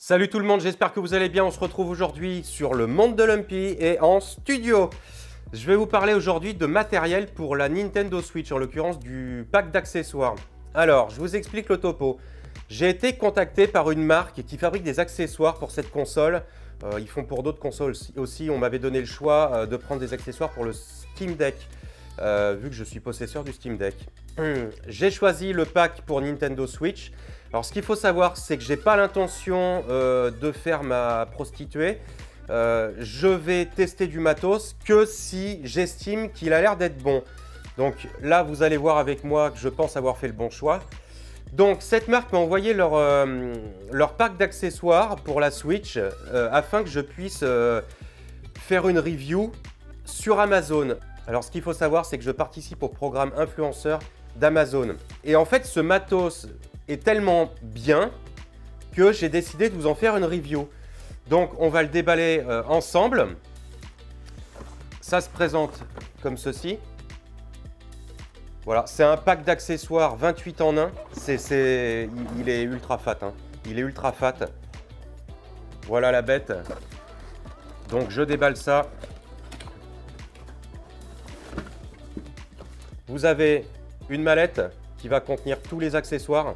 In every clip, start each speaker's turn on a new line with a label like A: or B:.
A: Salut tout le monde, j'espère que vous allez bien. On se retrouve aujourd'hui sur le monde de Lumpy et en studio. Je vais vous parler aujourd'hui de matériel pour la Nintendo Switch, en l'occurrence du pack d'accessoires. Alors, je vous explique le topo. J'ai été contacté par une marque qui fabrique des accessoires pour cette console. Ils font pour d'autres consoles aussi. On m'avait donné le choix de prendre des accessoires pour le Steam Deck, vu que je suis possesseur du Steam Deck. J'ai choisi le pack pour Nintendo Switch. Alors, ce qu'il faut savoir, c'est que je n'ai pas l'intention de faire ma prostituée. Je vais tester du matos que si j'estime qu'il a l'air d'être bon. Donc là, vous allez voir avec moi que je pense avoir fait le bon choix. Donc, cette marque m'a envoyé leur pack d'accessoires pour la Switch afin que je puisse faire une review sur Amazon. Alors, ce qu'il faut savoir, c'est que je participe au programme influenceur d'Amazon. Et en fait, ce matos est tellement bien que j'ai décidé de vous en faire une review. Donc, on va le déballer ensemble. Ça se présente comme ceci. Voilà, c'est un pack d'accessoires 28 en 1. Il est ultra fat, hein. Il est ultra fat. Voilà la bête. Donc, je déballe ça. Vous avez une mallette qui va contenir tous les accessoires.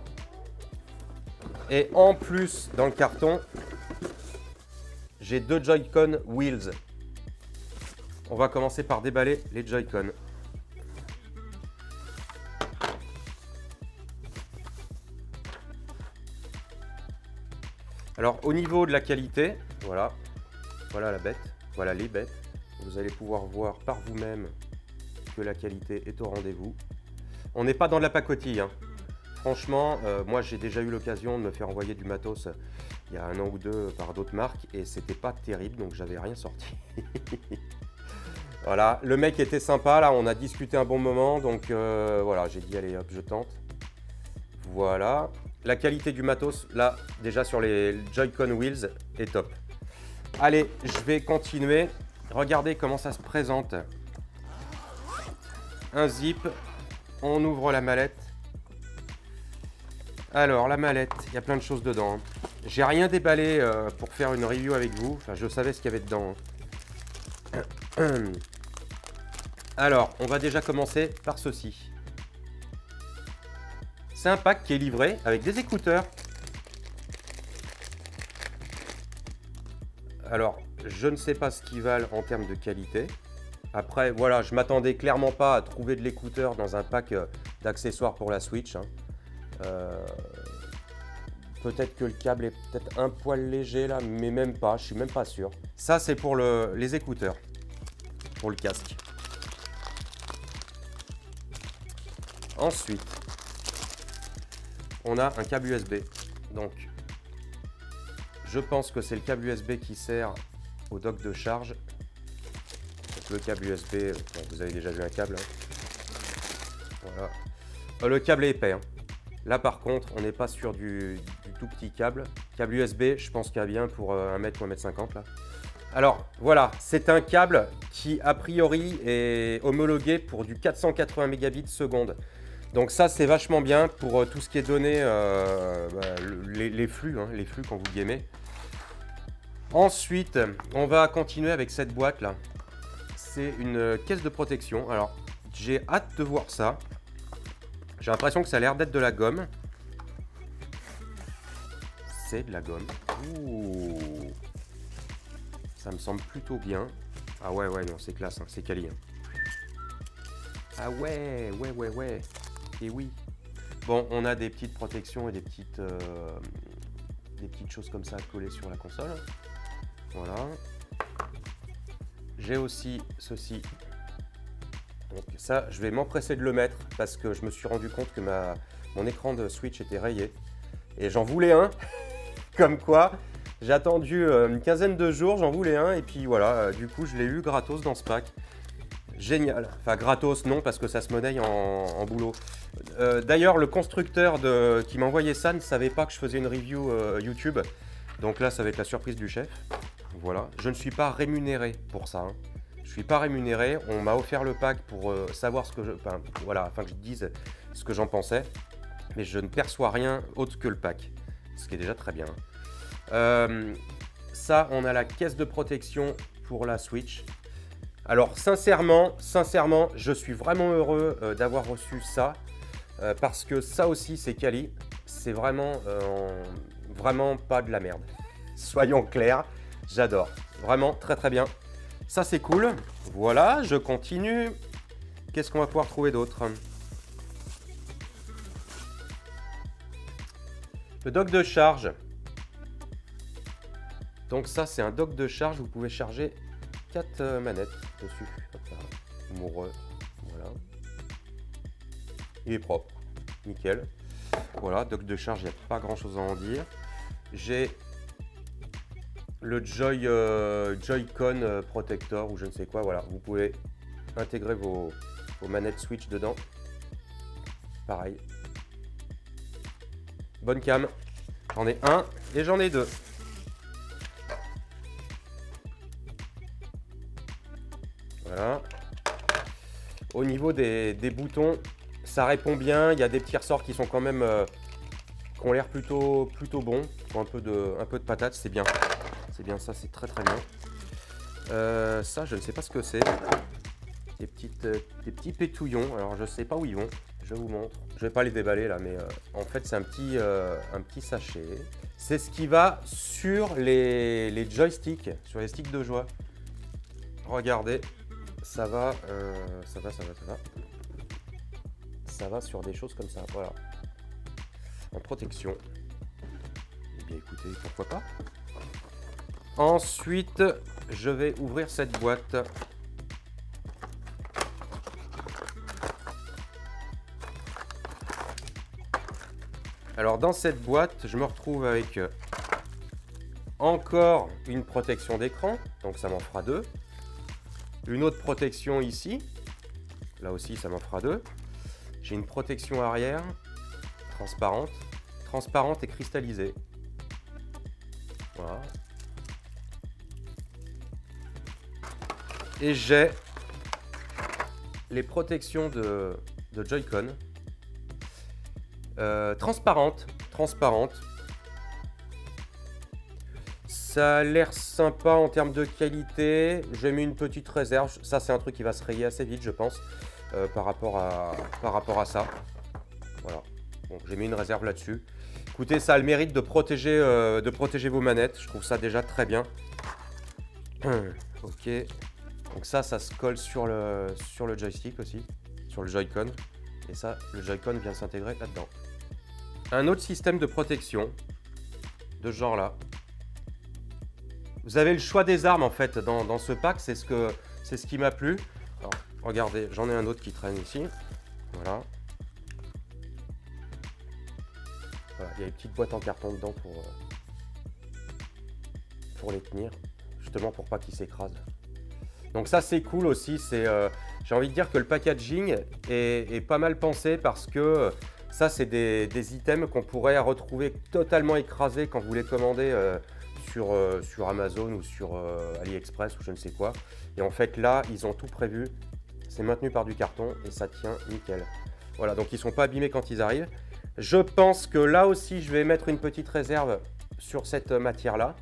A: Et en plus, dans le carton, j'ai deux Joy-Con Wheels. On va commencer par déballer les Joy-Con. Alors, au niveau de la qualité, voilà la bête, voilà les bêtes. Vous allez pouvoir voir par vous-même que la qualité est au rendez-vous. On n'est pas dans de la pacotille, hein. Franchement, moi j'ai déjà eu l'occasion de me faire envoyer du matos il y a un an ou deux par d'autres marques et c'était pas terrible, donc j'avais rien sorti. Voilà, le mec était sympa, là on a discuté un bon moment, donc voilà, j'ai dit allez hop, je tente. Voilà, la qualité du matos, là déjà sur les Joy-Con Wheels est top. Allez, je vais continuer. Regardez comment ça se présente. Un zip, on ouvre la mallette. Alors, la mallette, il y a plein de choses dedans. J'ai rien déballé pour faire une review avec vous. Enfin, je savais ce qu'il y avait dedans. Alors, on va déjà commencer par ceci. C'est un pack qui est livré avec des écouteurs. Alors, je ne sais pas ce qu'ils valent en termes de qualité. Après, voilà, je m'attendais clairement pas à trouver de l'écouteur dans un pack d'accessoires pour la Switch, hein. Peut-être que le câble est peut-être un poil léger là, mais même pas, je suis même pas sûr. Ça, c'est pour les écouteurs, pour le casque. Ensuite, on a un câble USB. Donc, je pense que c'est le câble USB qui sert au dock de charge. Donc, le câble USB, bon, vous avez déjà vu un câble, hein. Voilà. Le câble est épais, hein. Là par contre, on n'est pas sur du tout petit câble. Câble USB, je pense qu'il y a bien pour 1 m ou 1 m 50 là. Alors voilà, c'est un câble qui a priori est homologué pour du 480 mégabits seconde. Donc ça c'est vachement bien pour tout ce qui est donné, les flux, hein, les flux quand vous gamez. Ensuite, on va continuer avec cette boîte là. C'est une caisse de protection. Alors j'ai hâte de voir ça. J'ai l'impression que ça a l'air d'être de la gomme. C'est de la gomme. Ouh. Ça me semble plutôt bien. Ah ouais, non, c'est classe, hein, c'est quali, hein. Ah ouais. Et oui. Bon, on a des petites protections et des petites choses comme ça à coller sur la console. Voilà. J'ai aussi ceci. Donc ça, je vais m'empresser de le mettre parce que je me suis rendu compte que mon écran de Switch était rayé. Et j'en voulais un, comme quoi. J'ai attendu une quinzaine de jours, j'en voulais un. Et puis voilà, du coup, je l'ai eu gratos dans ce pack. Génial. Enfin, gratos, non, parce que ça se monnaie en boulot. D'ailleurs, le constructeur qui m'a envoyé ça ne savait pas que je faisais une review YouTube. Donc là, ça va être la surprise du chef. Voilà. Je ne suis pas rémunéré pour ça, hein. Je suis pas rémunéré, on m'a offert le pack pour savoir ce que voilà, afin que je dise ce que j'en pensais, mais je ne perçois rien autre que le pack, ce qui est déjà très bien. Ça, on a la caisse de protection pour la Switch. Alors sincèrement, je suis vraiment heureux d'avoir reçu ça parce que ça aussi c'est quali. C'est vraiment, vraiment pas de la merde. Soyons clairs, j'adore. Vraiment très très bien. Ça c'est cool. Voilà, je continue. Qu'est-ce qu'on va pouvoir trouver d'autre? Le dock de charge. Donc ça c'est un dock de charge, vous pouvez charger 4 manettes dessus. Hop là. Amoureux. Voilà. Il est propre. Nickel. Voilà, dock de charge, il n'y a pas grand chose à en dire. J'ai le Joy-Con Protector ou je ne sais quoi. Voilà, vous pouvez intégrer vos manettes Switch dedans. Pareil. Bonne cam. J'en ai un et j'en ai deux. Voilà. Au niveau des boutons, ça répond bien. Il y a des petits ressorts qui sont quand même qui ont l'air plutôt bons. Un peu de patate, c'est bien. C'est bien ça, c'est très très bien. Ça, je ne sais pas ce que c'est. Des petits pétouillons. Alors, je ne sais pas où ils vont. Je vous montre. Je ne vais pas les déballer là, mais en fait, c'est un petit sachet. C'est ce qui va sur les joysticks, sur les sticks de joie. Regardez, ça va sur des choses comme ça. Voilà. En protection. Eh bien, écoutez, pourquoi pas. Ensuite, je vais ouvrir cette boîte. Alors dans cette boîte, je me retrouve avec encore une protection d'écran, donc ça m'en fera 2. Une autre protection ici, là aussi ça m'en fera 2. J'ai une protection arrière, transparente et cristallisée. Voilà. Et j'ai les protections de Joy-Con. Transparente. Ça a l'air sympa en termes de qualité. J'ai mis une petite réserve. Ça, c'est un truc qui va se rayer assez vite, je pense, par rapport à ça. Voilà. Bon, j'ai mis une réserve là-dessus. Écoutez, ça a le mérite de protéger vos manettes. Je trouve ça déjà très bien. Ok. Donc ça se colle sur le joystick aussi, sur le Joy-Con. Et ça, le Joy-Con vient s'intégrer là-dedans. Un autre système de protection de ce genre-là. Vous avez le choix des armes en fait dans ce pack, c'est ce qui m'a plu. Alors, regardez, j'en ai un autre qui traîne ici. Voilà. Voilà, il y a une petite boîte en carton dedans pour les tenir, justement pour pas qu'ils s'écrasent. Donc ça c'est cool aussi, j'ai envie de dire que le packaging est pas mal pensé parce que ça c'est des items qu'on pourrait retrouver totalement écrasés quand vous les commandez sur Amazon ou sur AliExpress ou je ne sais quoi. Et en fait là ils ont tout prévu, c'est maintenu par du carton et ça tient nickel. Voilà, donc ils ne sont pas abîmés quand ils arrivent. Je pense que là aussi je vais mettre une petite réserve sur cette matière là.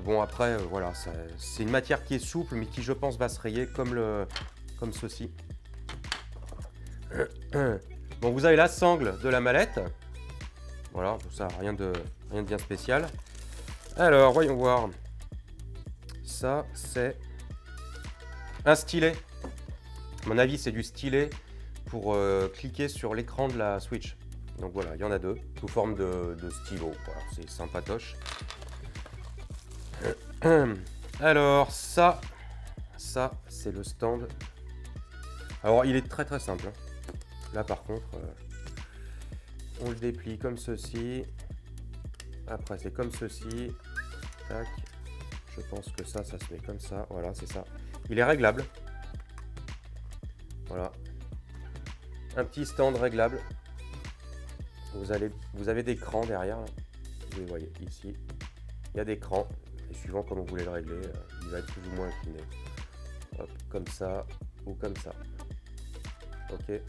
A: Bon après voilà, c'est une matière qui est souple mais qui je pense va se rayer comme ceci. Bon, vous avez la sangle de la mallette. Voilà, tout ça, rien de bien spécial. Alors voyons voir. Ça c'est un stylet. À mon avis c'est du stylet pour cliquer sur l'écran de la Switch. Donc voilà, il y en a 2 sous forme de stylo. Voilà, c'est sympatoche. Alors ça c'est le stand. Alors il est très très simple. Là par contre, on le déplie comme ceci. Après c'est comme ceci. Tac. Je pense que ça se met comme ça. Voilà, c'est ça. Il est réglable. Voilà. Un petit stand réglable. Vous avez des crans derrière. Vous les voyez ici. Il y a des crans. Et suivant comment vous voulez le régler, il va être plus ou moins incliné. Hop, comme ça ou comme ça. Ok.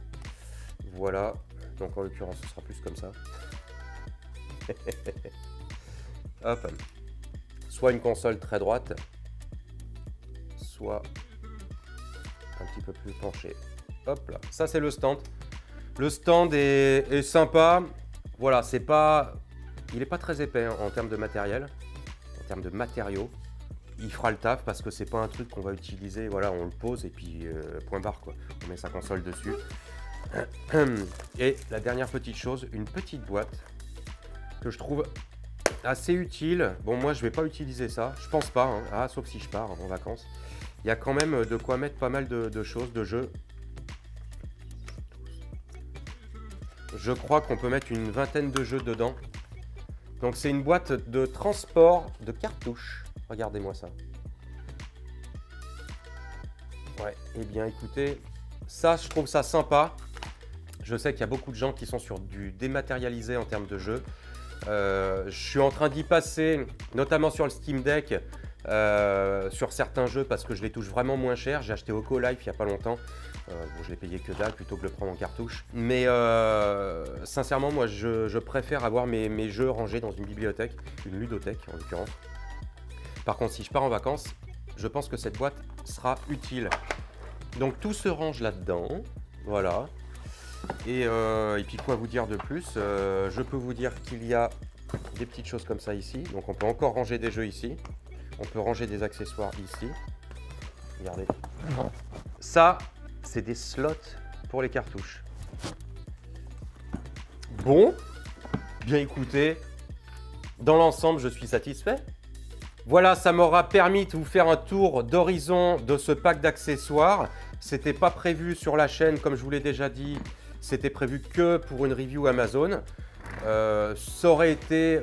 A: Voilà. Donc en l'occurrence, ce sera plus comme ça. Hop. Soit une console très droite, soit un petit peu plus penchée. Hop là, ça c'est le stand. Le stand est sympa. Voilà, c'est pas, il n'est pas très épais hein, en termes de matériel, en termes de matériaux. Il fera le taf parce que c'est pas un truc qu'on va utiliser. Voilà, on le pose et puis point barre quoi. On met sa console dessus. Et la dernière petite chose, une petite boîte que je trouve assez utile. Bon, moi je vais pas utiliser ça, je pense pas, hein. Ah, sauf si je pars en vacances. Il y a quand même de quoi mettre pas mal de choses, de jeux. Je crois qu'on peut mettre une vingtaine de jeux dedans. Donc c'est une boîte de transport de cartouches. Regardez-moi ça. Ouais, eh bien écoutez, ça je trouve ça sympa. Je sais qu'il y a beaucoup de gens qui sont sur du dématérialisé en termes de jeux. Je suis en train d'y passer, notamment sur le Steam Deck, sur certains jeux parce que je les touche vraiment moins cher. J'ai acheté Oco Life il n'y a pas longtemps. Bon, je l'ai payé que dalle plutôt que le prendre en cartouche. Mais sincèrement, moi, je préfère avoir mes jeux rangés dans une bibliothèque, une ludothèque en l'occurrence. Par contre, si je pars en vacances, je pense que cette boîte sera utile. Donc tout se range là-dedans, voilà. Et puis quoi vous dire de plus, je peux vous dire qu'il y a des petites choses comme ça ici. Donc on peut encore ranger des jeux ici. On peut ranger des accessoires ici. Regardez. Ça, c'est des slots pour les cartouches. Bon, bien écoutez, dans l'ensemble, je suis satisfait. Voilà, ça m'aura permis de vous faire un tour d'horizon de ce pack d'accessoires. C'était pas prévu sur la chaîne, comme je vous l'ai déjà dit. C'était prévu que pour une review Amazon. Ça aurait été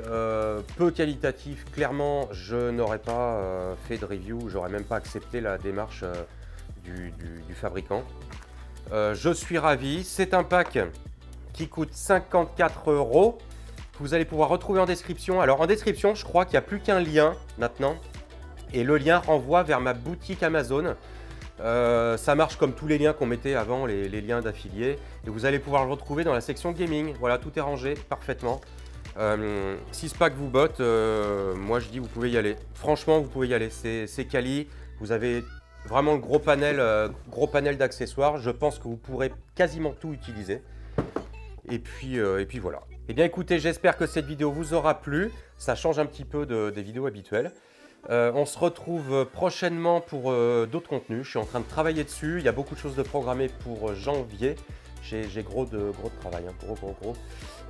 A: peu qualitatif. Clairement, je n'aurais pas fait de review. J'aurais même pas accepté la démarche du fabricant. Je suis ravi. C'est un pack qui coûte 54 €. Vous allez pouvoir retrouver en description. Alors en description, je crois qu'il n'y a plus qu'un lien maintenant. Et le lien renvoie vers ma boutique Amazon. Ça marche comme tous les liens qu'on mettait avant, les liens d'affiliés. Et vous allez pouvoir le retrouver dans la section gaming. Voilà, tout est rangé parfaitement. Si ce pack vous botte, moi je dis vous pouvez y aller. Franchement, vous pouvez y aller. C'est quali. Vous avez vraiment le gros panel d'accessoires. Je pense que vous pourrez quasiment tout utiliser. Et puis voilà. Eh bien écoutez, j'espère que cette vidéo vous aura plu. Ça change un petit peu des vidéos habituelles. On se retrouve prochainement pour d'autres contenus. Je suis en train de travailler dessus. Il y a beaucoup de choses de programmées pour janvier. J'ai gros de travail, hein, gros.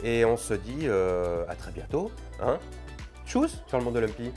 A: Et on se dit à très bientôt. Hein. Tchuss sur le monde de l'Umpy.